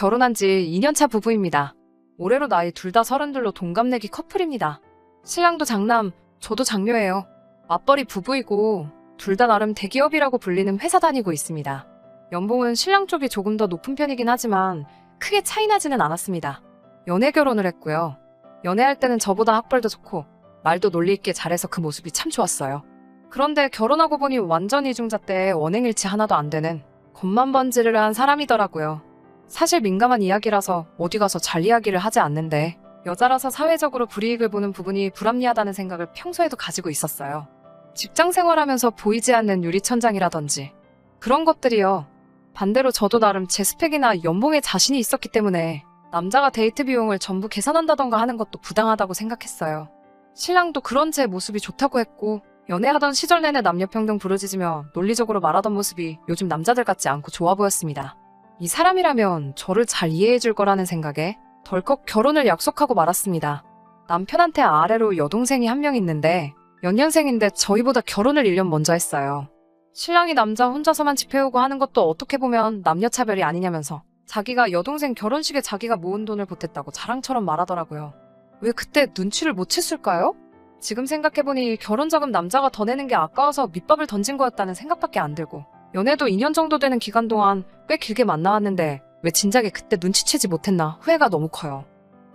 결혼한 지 2년차 부부입니다. 올해로 나이 둘 다 32로 동갑내기 커플입니다. 신랑도 장남, 저도 장녀예요. 맞벌이 부부이고 둘 다 나름 대기업이라고 불리는 회사 다니고 있습니다. 연봉은 신랑 쪽이 조금 더 높은 편이긴 하지만 크게 차이 나지는 않았습니다. 연애 결혼을 했고요. 연애할 때는 저보다 학벌도 좋고 말도 논리 있게 잘해서 그 모습이 참 좋았어요. 그런데 결혼하고 보니 완전 이중자 때 원행일치 하나도 안 되는 겉만 번지르르한 사람이더라고요. 사실 민감한 이야기라서 어디 가서 잘 이야기를 하지 않는데 여자라서 사회적으로 불이익을 보는 부분이 불합리하다는 생각을 평소에도 가지고 있었어요. 직장 생활하면서 보이지 않는 유리천장이라든지 그런 것들이요. 반대로 저도 나름 제 스펙이나 연봉에 자신이 있었기 때문에 남자가 데이트 비용을 전부 계산한다던가 하는 것도 부당하다고 생각했어요. 신랑도 그런 제 모습이 좋다고 했고 연애하던 시절 내내 남녀평등 부르짖으며 논리적으로 말하던 모습이 요즘 남자들 같지 않고 좋아 보였습니다. 이 사람이라면 저를 잘 이해해줄 거라는 생각에 덜컥 결혼을 약속하고 말았습니다. 남편한테 아래로 여동생이 한 명 있는데 연년생인데 저희보다 결혼을 1년 먼저 했어요. 신랑이 남자 혼자서만 집 해오고 하는 것도 어떻게 보면 남녀차별이 아니냐면서 자기가 여동생 결혼식에 자기가 모은 돈을 보탰다고 자랑처럼 말하더라고요. 왜 그때 눈치를 못 챘을까요? 지금 생각해보니 결혼자금 남자가 더 내는 게 아까워서 밑밥을 던진 거였다는 생각밖에 안 들고 연애도 2년 정도 되는 기간 동안 꽤 길게 만나왔는데 왜 진작에 그때 눈치채지 못했나 후회가 너무 커요.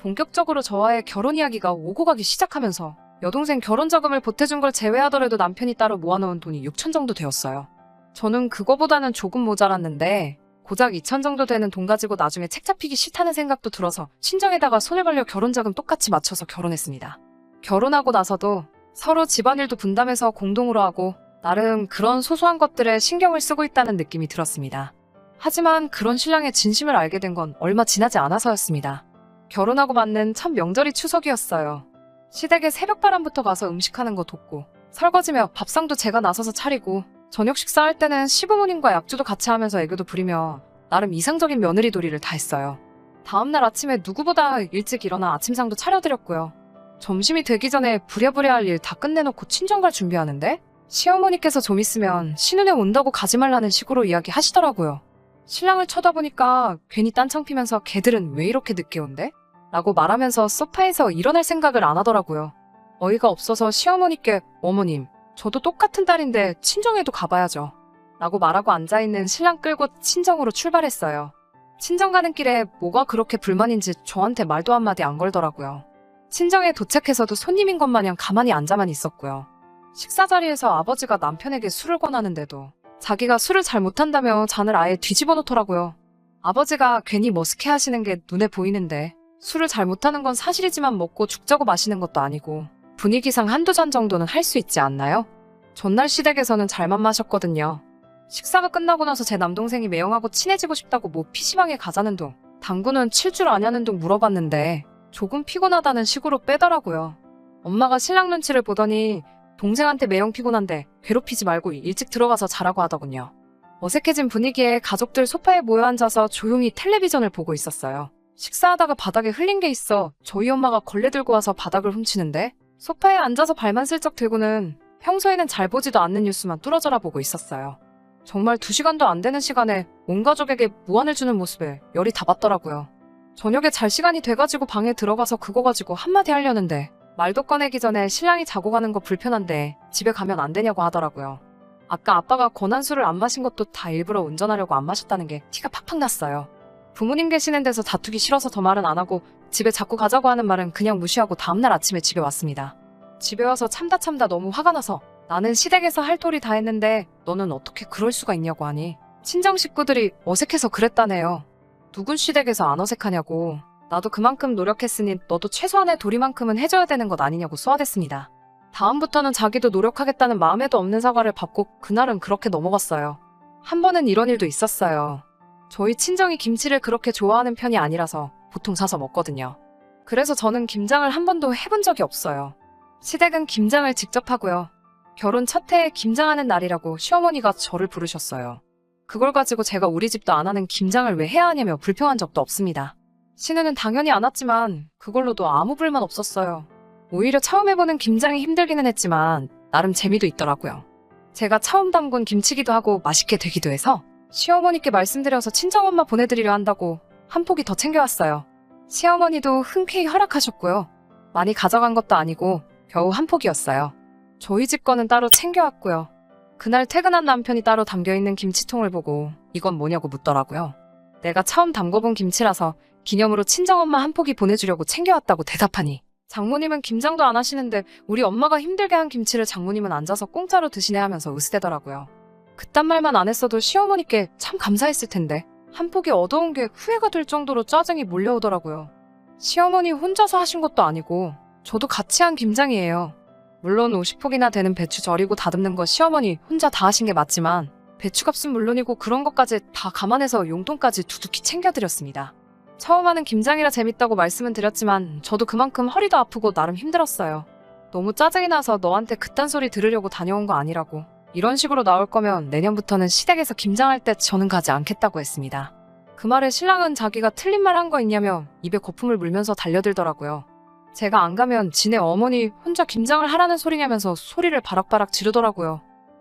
본격적으로 저와의 결혼 이야기가 오고 가기 시작하면서 여동생 결혼자금을 보태준 걸 제외하더라도 남편이 따로 모아놓은 돈이 6천 정도 되었어요. 저는 그거보다는 조금 모자랐는데 고작 2천 정도 되는 돈 가지고 나중에 책 잡히기 싫다는 생각도 들어서 친정에다가 손을 벌려 결혼자금 똑같이 맞춰서 결혼했습니다. 결혼하고 나서도 서로 집안일도 분담해서 공동으로 하고 나름 그런 소소한 것들에 신경을 쓰고 있다는 느낌이 들었습니다. 하지만 그런 신랑의 진심을 알게 된 건 얼마 지나지 않아서였습니다. 결혼하고 맞는 첫 명절이 추석이었어요. 시댁에 새벽바람부터 가서 음식하는 거 돕고 설거지며 밥상도 제가 나서서 차리고 저녁 식사할 때는 시부모님과 약주도 같이 하면서 애교도 부리며 나름 이상적인 며느리도리를 다 했어요. 다음날 아침에 누구보다 일찍 일어나 아침상도 차려드렸고요. 점심이 되기 전에 부랴부랴 할 일 다 끝내놓고 친정갈 준비하는데 시어머니께서 좀 있으면 신혼에 온다고 가지 말라는 식으로 이야기하시더라고요. 신랑을 쳐다보니까 괜히 딴청 피면서 걔들은 왜 이렇게 늦게 온대? 라고 말하면서 소파에서 일어날 생각을 안 하더라고요. 어이가 없어서 시어머니께 어머님, 저도 똑같은 딸인데 친정에도 가봐야죠. 라고 말하고 앉아있는 신랑 끌고 친정으로 출발했어요. 친정 가는 길에 뭐가 그렇게 불만인지 저한테 말도 한마디 안 걸더라고요. 친정에 도착해서도 손님인 것 마냥 가만히 앉아만 있었고요. 식사 자리에서 아버지가 남편에게 술을 권하는데도 자기가 술을 잘 못한다며 잔을 아예 뒤집어 놓더라고요. 아버지가 괜히 머쓱해 하시는 게 눈에 보이는데 술을 잘 못하는 건 사실이지만 먹고 죽자고 마시는 것도 아니고 분위기상 한두 잔 정도는 할 수 있지 않나요? 전날 시댁에서는 잘만 마셨거든요. 식사가 끝나고 나서 제 남동생이 매형하고 친해지고 싶다고 뭐 PC방에 가자는 둥, 당구는 칠 줄 아냐는 둥 물어봤는데 조금 피곤하다는 식으로 빼더라고요. 엄마가 신랑 눈치를 보더니 동생한테 매형 피곤한데 괴롭히지 말고 일찍 들어가서 자라고 하더군요. 어색해진 분위기에 가족들 소파에 모여 앉아서 조용히 텔레비전을 보고 있었어요. 식사하다가 바닥에 흘린 게 있어 저희 엄마가 걸레 들고 와서 바닥을 훔치는데 소파에 앉아서 발만 슬쩍 들고는 평소에는 잘 보지도 않는 뉴스만 뚫어져라 보고 있었어요. 정말 2시간도 안 되는 시간에 온 가족에게 무안을 주는 모습에 열이 다 받더라고요. 저녁에 잘 시간이 돼가지고 방에 들어가서 그거 가지고 한마디 하려는데 말도 꺼내기 전에 신랑이 자고 가는 거 불편한데 집에 가면 안 되냐고 하더라고요. 아까 아빠가 권한 술을 안 마신 것도 다 일부러 운전하려고 안 마셨다는 게 티가 팍팍 났어요. 부모님 계시는 데서 다투기 싫어서 더 말은 안 하고 집에 자꾸 가자고 하는 말은 그냥 무시하고 다음날 아침에 집에 왔습니다. 집에 와서 참다 너무 화가 나서 나는 시댁에서 할 도리 다 했는데 너는 어떻게 그럴 수가 있냐고 하니 친정 식구들이 어색해서 그랬다네요. 누군 시댁에서 안 어색하냐고. 나도 그만큼 노력했으니 너도 최소한의 도리만큼은 해줘야 되는 것 아니냐고 쏘아댔습니다. 다음부터는 자기도 노력하겠다는 마음에도 없는 사과를 받고 그날은 그렇게 넘어갔어요. 한 번은 이런 일도 있었어요. 저희 친정이 김치를 그렇게 좋아하는 편이 아니라서 보통 사서 먹거든요. 그래서 저는 김장을 한 번도 해본 적이 없어요. 시댁은 김장을 직접 하고요. 결혼 첫 해에 김장하는 날이라고 시어머니가 저를 부르셨어요. 그걸 가지고 제가 우리 집도 안 하는 김장을 왜 해야 하냐며 불평한 적도 없습니다. 신우는 당연히 안 왔지만 그걸로도 아무 불만 없었어요. 오히려 처음 해보는 김장이 힘들기는 했지만 나름 재미도 있더라고요. 제가 처음 담근 김치기도 하고 맛있게 되기도 해서 시어머니께 말씀드려서 친정엄마 보내드리려 한다고 한 포기 더 챙겨왔어요. 시어머니도 흔쾌히 허락하셨고요. 많이 가져간 것도 아니고 겨우 한 포기였어요. 저희 집 거는 따로 챙겨왔고요. 그날 퇴근한 남편이 따로 담겨있는 김치통을 보고 이건 뭐냐고 묻더라고요. 내가 처음 담궈본 김치라서 기념으로 친정엄마 한 포기 보내주려고 챙겨왔다고 대답하니 장모님은 김장도 안 하시는데 우리 엄마가 힘들게 한 김치를 장모님은 앉아서 공짜로 드시네 하면서 으스대더라고요. 그딴 말만 안 했어도 시어머니께 참 감사했을 텐데 한 포기 얻어온 게 후회가 될 정도로 짜증이 몰려오더라고요. 시어머니 혼자서 하신 것도 아니고 저도 같이 한 김장이에요. 물론 50포기나 되는 배추 절이고 다듬는 거 시어머니 혼자 다 하신 게 맞지만 배추값은 물론이고 그런 것까지 다 감안해서 용돈까지 두둑히 챙겨드렸습니다. 처음 하는 김장이라 재밌다고 말씀은 드렸지만 저도 그만큼 허리도 아프고 나름 힘들었어요. 너무 짜증이 나서 너한테 그딴 소리 들으려고 다녀온 거 아니라고. 이런 식으로 나올 거면 내년부터는 시댁에서 김장할 때 저는 가지 않겠다고 했습니다. 그 말에 신랑은 자기가 틀린 말 한 거 있냐며 입에 거품을 물면서 달려들더라고요. 제가 안 가면 지네 어머니 혼자 김장을 하라는 소리냐면서 소리를 바락바락 지르더라고요.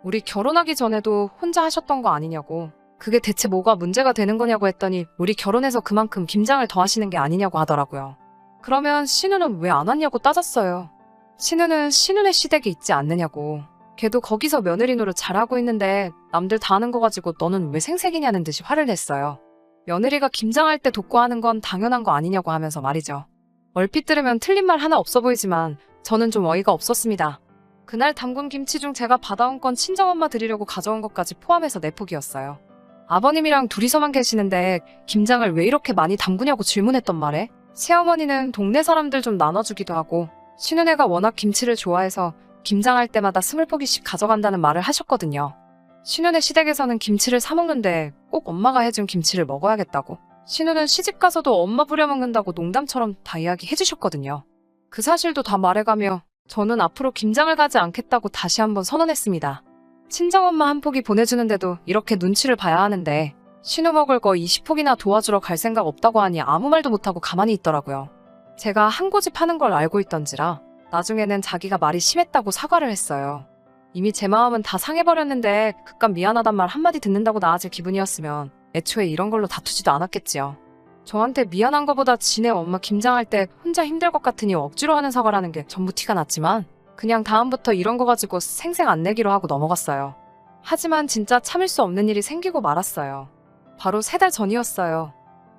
우리 결혼하기 전에도 혼자 하셨던 거 아니냐고. 그게 대체 뭐가 문제가 되는 거냐고 했더니 우리 결혼해서 그만큼 김장을 더 하시는 게 아니냐고 하더라고요. 그러면 신우는 왜 안 왔냐고 따졌어요. 신우는 신우네 시댁에 있지 않느냐고. 걔도 거기서 며느리 노릇 잘하고 있는데 남들 다 하는 거 가지고 너는 왜 생색이냐는 듯이 화를 냈어요. 며느리가 김장할 때 돕고 하는 건 당연한 거 아니냐고 하면서 말이죠. 얼핏 들으면 틀린 말 하나 없어 보이지만 저는 좀 어이가 없었습니다. 그날 담근 김치 중 제가 받아온 건 친정엄마 드리려고 가져온 것까지 포함해서 4포기였어요. 아버님이랑 둘이서만 계시는데 김장을 왜 이렇게 많이 담그냐고 질문했던 말에 시어머니는 동네 사람들 좀 나눠주기도 하고 신은혜가 워낙 김치를 좋아해서 김장할 때마다 20포기씩 가져간다는 말을 하셨거든요. 신우네 시댁에서는 김치를 사 먹는데 꼭 엄마가 해준 김치를 먹어야겠다고. 신우는 시집가서도 엄마 부려먹는다고 농담처럼 다 이야기해 주셨거든요. 그 사실도 다 말해가며 저는 앞으로 김장을 가지 않겠다고 다시 한번 선언했습니다. 친정엄마 한 포기 보내주는데도 이렇게 눈치를 봐야 하는데 신우 먹을 거 20포기나 도와주러 갈 생각 없다고 하니 아무 말도 못하고 가만히 있더라고요. 제가 한 고집 하는 걸 알고 있던지라 나중에는 자기가 말이 심했다고 사과를 했어요. 이미 제 마음은 다 상해버렸는데 그깟 미안하단 말 한마디 듣는다고 나아질 기분이었으면 애초에 이런 걸로 다투지도 않았겠지요. 저한테 미안한 거보다 지네 엄마 김장할 때 혼자 힘들 것 같으니 억지로 하는 사과라는 게 전부 티가 났지만 그냥 다음부터 이런 거 가지고 생색 안 내기로 하고 넘어갔어요. 하지만 진짜 참을 수 없는 일이 생기고 말았어요. 바로 3달 전이었어요.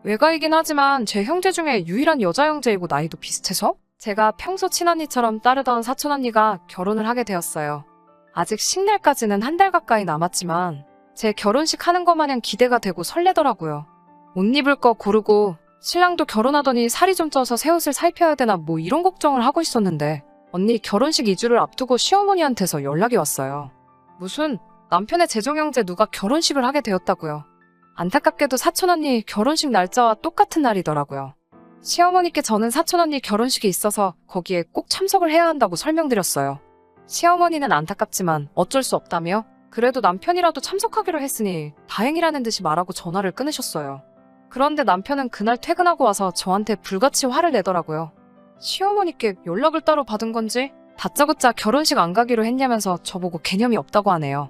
외가이긴 하지만 제 형제 중에 유일한 여자 형제이고 나이도 비슷해서 제가 평소 친언니처럼 따르던 사촌언니가 결혼을 하게 되었어요. 아직 식날까지는 1달 가까이 남았지만 제 결혼식 하는 것 마냥 기대가 되고 설레더라고요. 옷 입을 거 고르고 신랑도 결혼하더니 살이 좀 쪄서 새 옷을 살펴야 되나 뭐 이런 걱정을 하고 있었는데 언니 결혼식 2주를 앞두고 시어머니한테서 연락이 왔어요. 무슨 남편의 재종형제 누가 결혼식을 하게 되었다고요. 안타깝게도 사촌언니 결혼식 날짜와 똑같은 날이더라고요. 시어머니께 저는 사촌언니 결혼식이 있어서 거기에 꼭 참석을 해야 한다고 설명드렸어요. 시어머니는 안타깝지만 어쩔 수 없다며 그래도 남편이라도 참석하기로 했으니 다행이라는 듯이 말하고 전화를 끊으셨어요. 그런데 남편은 그날 퇴근하고 와서 저한테 불같이 화를 내더라고요. 시어머니께 연락을 따로 받은 건지 다짜고짜 결혼식 안 가기로 했냐면서 저보고 개념이 없다고 하네요.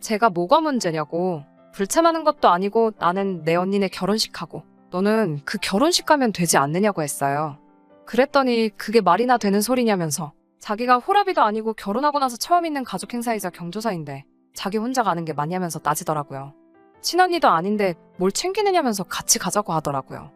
제가 뭐가 문제냐고. 불참하는 것도 아니고 나는 내 언니네 결혼식 하고 너는 그 결혼식 가면 되지 않느냐고 했어요. 그랬더니 그게 말이나 되는 소리냐면서 자기가 호랍이도 아니고 결혼하고 나서 처음 있는 가족 행사이자 경조사인데 자기 혼자 가는 게 맞냐면서 따지더라고요. 친언니도 아닌데 뭘 챙기느냐면서 같이 가자고 하더라고요.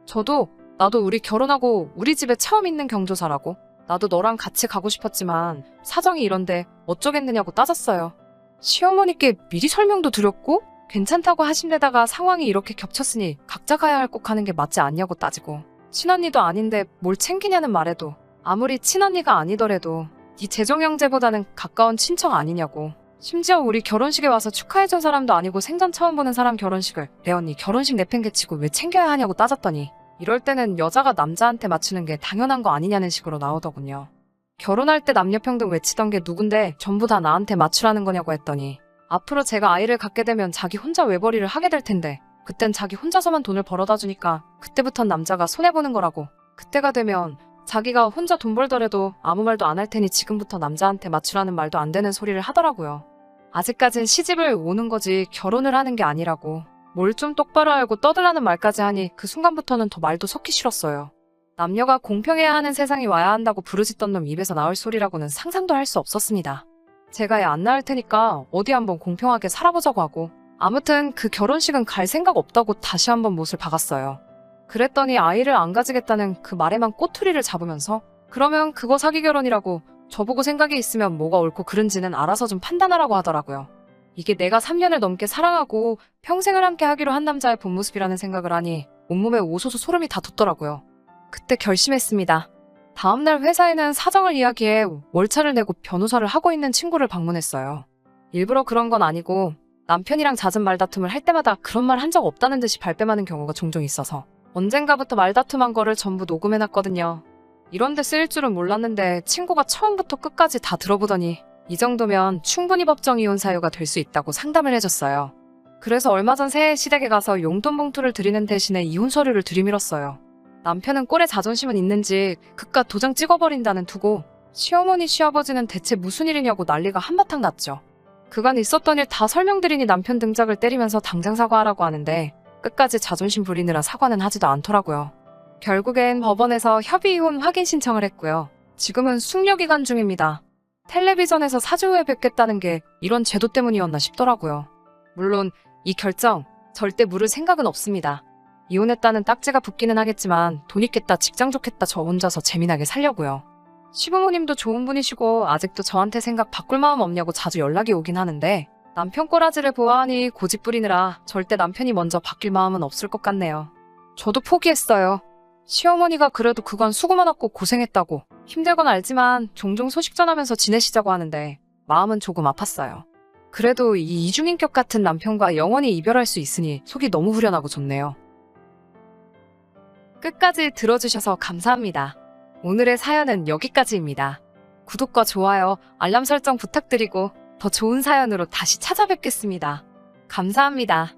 저도 나도 우리 결혼하고 우리 집에 처음 있는 경조사라고 나도 너랑 같이 가고 싶었지만 사정이 이런데 어쩌겠느냐고 따졌어요. 시어머니께 미리 설명도 드렸고 괜찮다고 하신 데다가 상황이 이렇게 겹쳤으니 각자 가야 할 꼭 하는 게 맞지 않냐고 따지고 친언니도 아닌데 뭘 챙기냐는 말에도 아무리 친언니가 아니더라도 네 재종형제보다는 가까운 친척 아니냐고 심지어 우리 결혼식에 와서 축하해준 사람도 아니고 생전 처음 보는 사람 결혼식을 내 언니 결혼식 내팽개치고 왜 챙겨야 하냐고 따졌더니 이럴 때는 여자가 남자한테 맞추는 게 당연한 거 아니냐는 식으로 나오더군요. 결혼할 때 남녀평등 외치던 게 누군데 전부 다 나한테 맞추라는 거냐고 했더니 앞으로 제가 아이를 갖게 되면 자기 혼자 외벌이를 하게 될 텐데 그땐 자기 혼자서만 돈을 벌어다 주니까 그때부턴 남자가 손해보는 거라고 그때가 되면 자기가 혼자 돈 벌더라도 아무 말도 안 할 테니 지금부터 남자한테 맞추라는 말도 안 되는 소리를 하더라고요. 아직까진 시집을 오는 거지 결혼을 하는 게 아니라고. 뭘 좀 똑바로 알고 떠들라는 말까지 하니 그 순간부터는 더 말도 섞기 싫었어요. 남녀가 공평해야 하는 세상이 와야 한다고 부르짖던 놈 입에서 나올 소리라고는 상상도 할 수 없었습니다. 제가 애 안 낳을 테니까 어디 한번 공평하게 살아보자고 하고, 아무튼 그 결혼식은 갈 생각 없다고 다시 한번 못을 박았어요. 그랬더니 아이를 안 가지겠다는 그 말에만 꼬투리를 잡으면서 그러면 그거 사기 결혼이라고, 저보고 생각이 있으면 뭐가 옳고 그른지는 알아서 좀 판단하라고 하더라고요. 이게 내가 3년을 넘게 사랑하고 평생을 함께 하기로 한 남자의 본 모습이라는 생각을 하니 온몸에 오소소 소름이 다 돋더라고요. 그때 결심했습니다. 다음날 회사에는 사정을 이야기해 월차를 내고 변호사를 하고 있는 친구를 방문했어요. 일부러 그런 건 아니고 남편이랑 잦은 말다툼을 할 때마다 그런 말 한 적 없다는 듯이 발뺌하는 경우가 종종 있어서 언젠가부터 말다툼한 거를 전부 녹음해놨거든요. 이런 데 쓰일 줄은 몰랐는데 친구가 처음부터 끝까지 다 들어보더니 이 정도면 충분히 법정 이혼 사유가 될 수 있다고 상담을 해줬어요. 그래서 얼마 전 새해 시댁에 가서 용돈 봉투를 드리는 대신에 이혼 서류를 들이밀었어요. 남편은 꼴에 자존심은 있는지 그깟 도장 찍어버린다는 두고 시어머니 시아버지는 대체 무슨 일이냐고 난리가 한바탕 났죠. 그간 있었던 일 다 설명드리니 남편 등짝을 때리면서 당장 사과하라고 하는데 끝까지 자존심 부리느라 사과는 하지도 않더라고요. 결국엔 법원에서 협의 이혼 확인 신청을 했고요. 지금은 숙려기간 중입니다. 텔레비전에서 사주 후에 뵙겠다는 게 이런 제도 때문이었나 싶더라고요. 물론 이 결정 절대 물을 생각은 없습니다. 이혼했다는 딱지가 붙기는 하겠지만 돈 있겠다, 직장 좋겠다 저 혼자서 재미나게 살려고요. 시부모님도 좋은 분이시고 아직도 저한테 생각 바꿀 마음 없냐고 자주 연락이 오긴 하는데 남편 꼬라지를 보아하니 고집 부리느라 절대 남편이 먼저 바뀔 마음은 없을 것 같네요. 저도 포기했어요. 시어머니가 그래도 그간 수고 많았고 고생했다고 힘들건 알지만 종종 소식 전하면서 지내시자고 하는데 마음은 조금 아팠어요. 그래도 이 이중인격 같은 남편과 영원히 이별할 수 있으니 속이 너무 후련하고 좋네요. 끝까지 들어주셔서 감사합니다. 오늘의 사연은 여기까지입니다. 구독과 좋아요, 알람 설정 부탁드리고 더 좋은 사연으로 다시 찾아뵙겠습니다. 감사합니다.